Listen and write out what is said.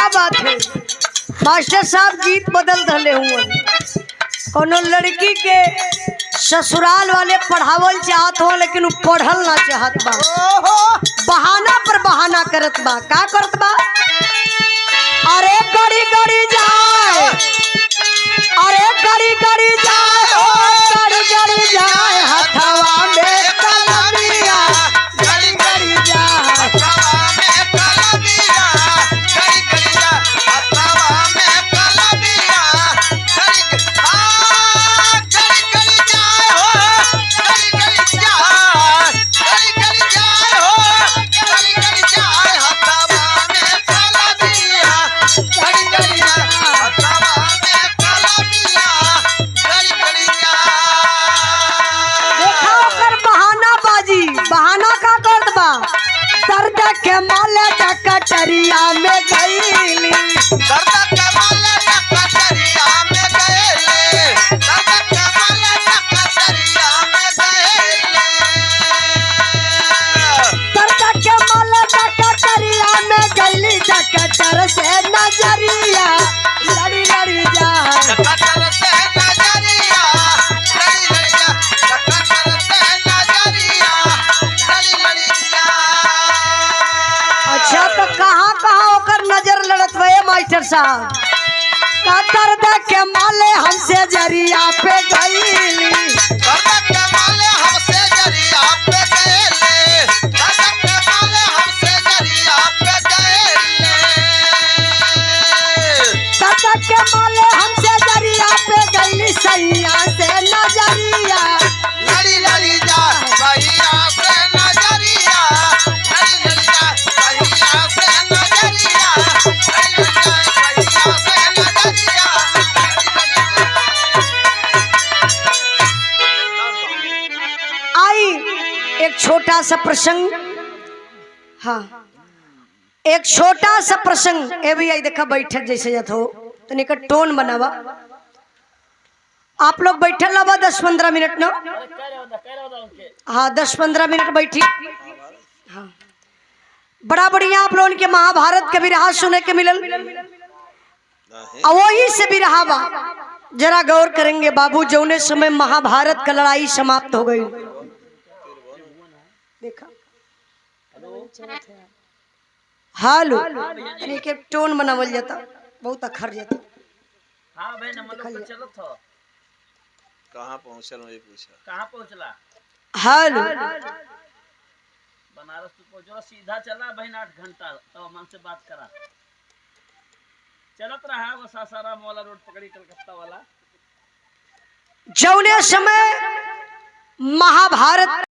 क्या बात है मास्टर साहब, गीत बदल धले हुए। कोनो लड़की के ससुराल वाले पढ़ावल चाहत हो लेकिन वो पढ़ल ना चाहत बा, बहाना पर बहाना करत बा। का करत बा? अरे गड़ी गड़ी जाए, अरे गड़ी गड़ी जाए, ओ गड़ी गड़ी जाए हथवा में कलमिया, गड़ी गड़ी जाए हथवा में कलमिया, गड़ी गड़ी जा हथवा में कलमिया, गड़ी गड़ी जाए हो, गड़ी गड़ी जाए, गड़ी गड़ी जाए हो, गड़ी गड़ी जाए हथवा में कलमिया, गड़ी गड़ी जाए हथवा में कलमिया, गड़ी गड़ी जाए। देखा ओकर बहाना बाजी, बहाना का करत बा? दर्द के माले कटरिया में गईली, दर्द के माले कटरिया में गईली, दर्द के माले कटरिया में गईली, दर्द के माले कटरिया में गईली, डकटर से नजरिया लड़ी लड़ी जाए। कटर से नजरिया लड़ी लड़ी जा, कटर से नजरिया लड़ी लड़ी जा। अच्छा तो कहाँ कहाँ ओकर नजर लड़त हुए मास्टर साहब? का दर्द के माले हमसे जरिया पे गईली, दर्द के माले हमसे जरिया पे गईली, दर्द के माले हमसे जरिया पे गईली, दर्द के माले हमसे जरिया पे गईली, सैया से नजरिया लड़ी लड़ी जा सैया से नजरिया, लड़ी लड़ी जा सैया से नजरिया, लड़ी लड़ी जा सैया से नजरिया। आई एक छोटा सा प्रसंग। हाँ, एक छोटा सा प्रसंग। ए भी आई देखा बैठक जैसे जत हो तो निकट टोन बनावा। आप लोग बैठल लबा 10-15 मिनट ना। हाँ 10-15 मिनट बैठी। हाँ बड़ा बढ़िया आप लोगों के महाभारत के बिरहा सुने के मिलल, और वही से बिरहा बा जरा गौर करेंगे बाबू। जौने समय महाभारत का लड़ाई समाप्त हो गई, देखा हालो के टोन बनावल जाता, बहुत अखर जाता। हाँ भाई नंबर पर चलो तो कहाँ पहुँचल मुझे पूछा, कहाँ पहुँचला? हालो बनारस तो पहुँचला, सीधा चला बहन 8 घंटा तो मन से बात करा। चलत रहा वो सासाराम वाला रोड पकड़ी कलकत्ता वाला। जौने समय महाभारत